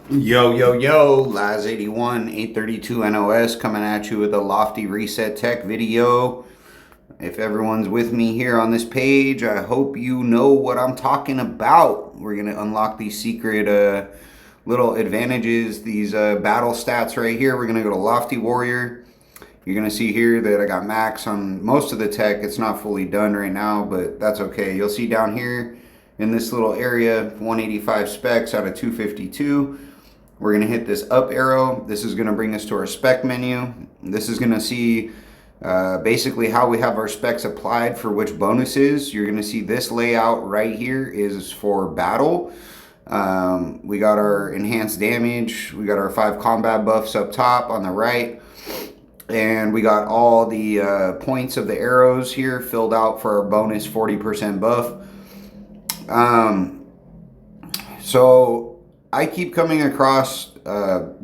Yo, yo, yo, Laz81, 832 NOS coming at you with a Lofty Reset Tech video. If everyone's with me here on this page, I hope you know what I'm talking about. We're going to unlock these secret little advantages, these battle stats right here. We're going to go to Lofty Warrior. You're going to see here that I got max on most of the tech. It's not fully done right now, but that's okay. You'll see down here in this little area, 185 specs out of 252. We're going to hit this up arrow. This is going to bring us to our spec menu. This is going to see basically how we have our specs applied for which bonuses. You're going to see this layout right here is for battle. We got our enhanced damage. We got our 5 combat buffs up top on the right. And we got all the points of the arrows here filled out for our bonus 40% buff. So I keep coming across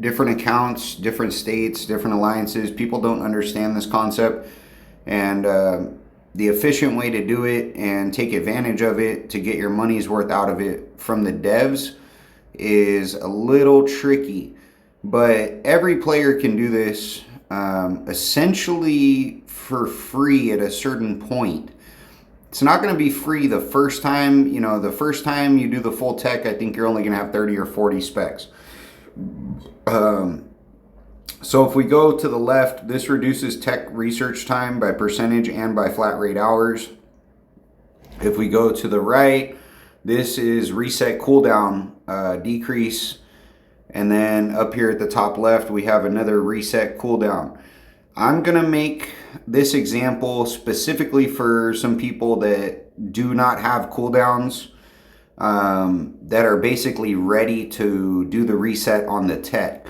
different accounts, different states, different alliances. People don't understand this concept, and the efficient way to do it and take advantage of it to get your money's worth out of it from the devs is a little tricky. But every player can do this essentially for free at a certain point. It's not going to be free the first time. You know, the first time you do the full tech, I think you're only going to have 30 or 40 specs. So if we go to the left, this reduces tech research time by percentage and by flat rate hours. If we go to the right, this is reset cooldown decrease. And then up here at the top left, we have another reset cooldown. I'm going to make this example specifically for some people that do not have cooldowns, that are basically ready to do the reset on the tech.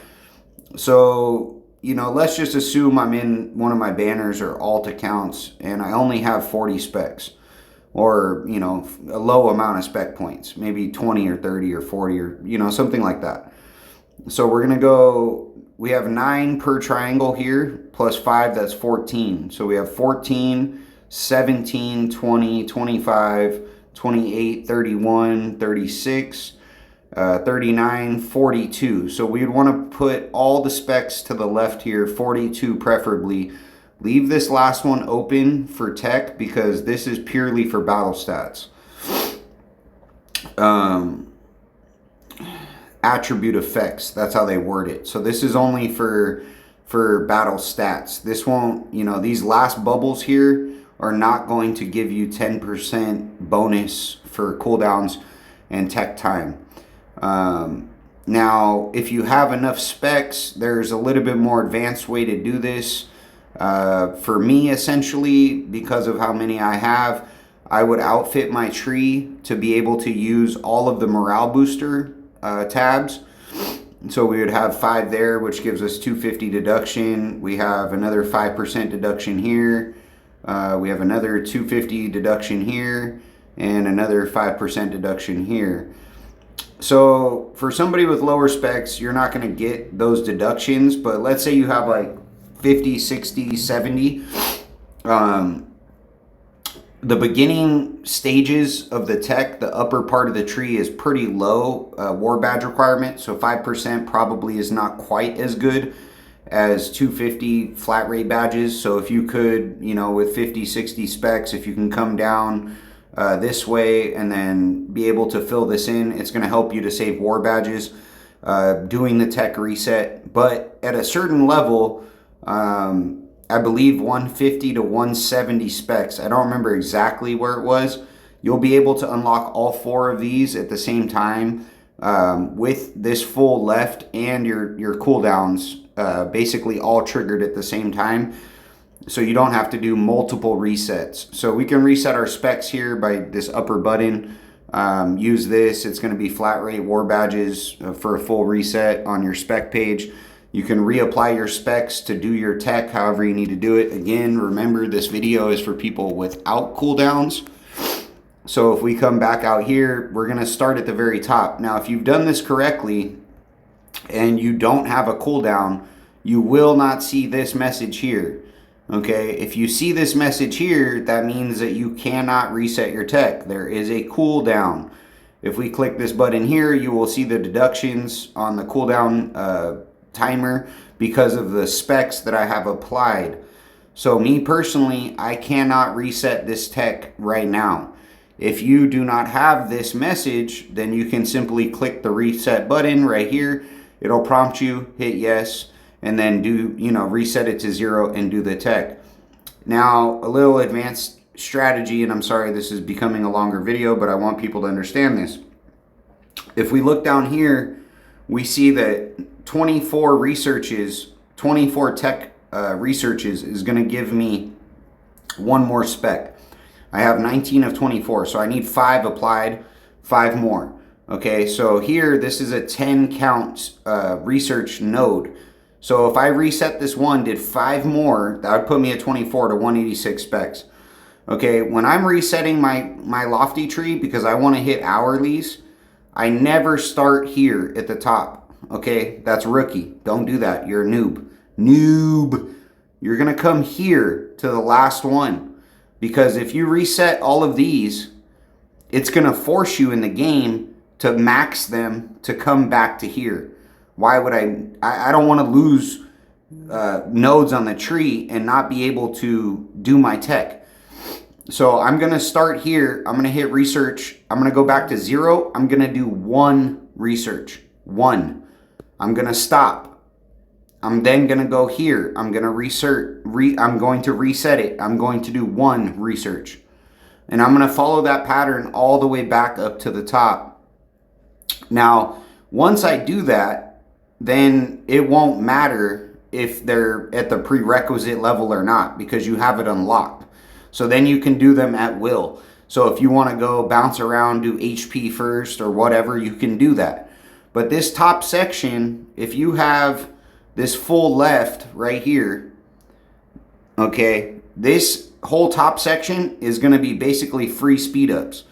So, you know, let's just assume I'm in one of my banners or alt accounts and I only have 40 specs, or, you know, a low amount of spec points, maybe 20 or 30 or 40 or, you know, something like that. So we're going to go, we have 9 per triangle here, plus 5, that's 14. So we have 14, 17, 20, 25, 28, 31, 36, 39, 42. So we'd want to put all the specs to the left here, 42 preferably. Leave this last one open for tech because this is purely for battle stats. Attribute effects, that's how they word it. So this is only for battle stats. This won't, you know, these last bubbles here are not going to give you 10% bonus for cooldowns and tech time. Now if you have enough specs, there's a little bit more advanced way to do this. For me, essentially, because of how many I have, I would outfit my tree to be able to use all of the morale booster tabs. So we would have 5 there, which gives us 250 deduction. We have another 5% deduction here. We have another 250 deduction here and another 5% deduction here. So for somebody with lower specs, you're not going to get those deductions, but let's say you have like 50, 60, 70. The beginning stages of the tech, the upper part of the tree is pretty low war badge requirement. So 5% probably is not quite as good as 250 flat rate badges. So if you could, you know, with 50, 60 specs, if you can come down this way and then be able to fill this in, it's going to help you to save war badges doing the tech reset. But at a certain level, I believe 150 to 170 specs, I don't remember exactly where it was, you'll be able to unlock all 4 of these at the same time with this full left and your cooldowns basically all triggered at the same time. So you don't have to do multiple resets. So we can reset our specs here by this upper button. Use this. It's going to be flat rate war badges for a full reset on your spec page. You can reapply your specs to do your tech however you need to do it. Again, remember this video is for people without cooldowns. So if we come back out here, we're going to start at the very top. Now, if you've done this correctly and you don't have a cooldown, you will not see this message here. Okay, if you see this message here, that means that you cannot reset your tech. There is a cooldown. If we click this button here, you will see the deductions on the cooldown timer because of the specs that I have applied. So me personally, I cannot reset this tech right now. If you do not have this message, then you can simply click the reset button right here. It'll prompt you, hit yes, and then do, reset it to 0 and do the tech. Now, a little advanced strategy, and I'm sorry this is becoming a longer video, but I want people to understand this. If we look down here, we see that 24 tech researches is going to give me one more spec. I have 19 of 24, so I need 5 applied, 5 more. Okay, so here, this is a 10 count research node. So if I reset this one, did 5 more, that would put me at 24 to 186 specs. Okay, when I'm resetting my lofty tree, because I want to hit hourlies, I never start here at the top. Okay, that's rookie. Don't do that. You're a noob. Noob. You're going to come here to the last one. Because if you reset all of these, it's going to force you in the game to max them to come back to here. Why would I don't want to lose nodes on the tree and not be able to do my tech. So I'm going to start here. I'm going to hit research. I'm going to go back to 0. I'm going to do 1 research. 1. I'm going to stop. I'm then going to go here. I'm going to I'm going to reset it. I'm going to do 1 research. And I'm going to follow that pattern all the way back up to the top. Now, once I do that, then it won't matter if they're at the prerequisite level or not, because you have it unlocked. So then you can do them at will. So if you want to go bounce around, do HP first or whatever, you can do that. But this top section, if you have this full left right here, okay, this whole top section is going to be basically free speed ups.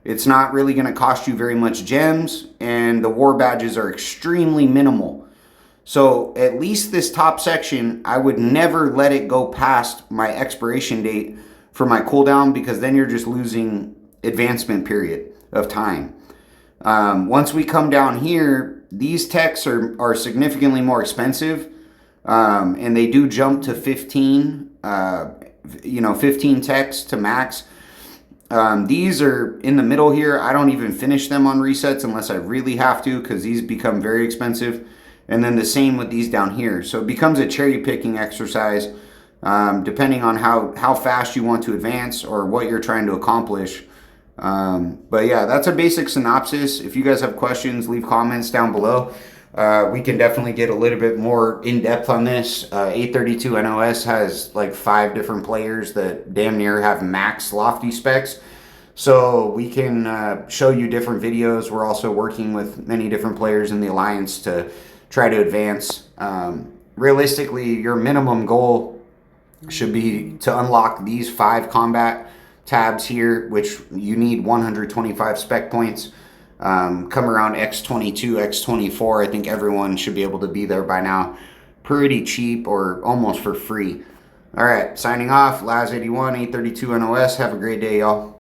It's not really going to cost you very much gems, and the war badges are extremely minimal. So at least this top section, I would never let it go past my expiration date for my cooldown, because then you're just losing advancement period of time. Once we come down here, these techs are significantly more expensive, and they do jump to 15, 15 techs to max. These are in the middle here. I don't even finish them on resets unless I really have to, because these become very expensive. And then the same with these down here. So it becomes a cherry picking exercise, depending on how fast you want to advance or what you're trying to accomplish. But yeah, that's a basic synopsis. If you guys have questions, leave comments down below. We can definitely get a little bit more in depth on this. 832 NOS has like 5 different players that damn near have max lofty specs. So we can show you different videos. We're also working with many different players in the Alliance to try to advance. Realistically, your minimum goal should be to unlock these 5 combat tabs here, which you need 125 spec points. Come around X22, X24, I think everyone should be able to be there by now. Pretty cheap or almost for free. All right, signing off, Laz81, 832 NOS. Have a great day, y'all.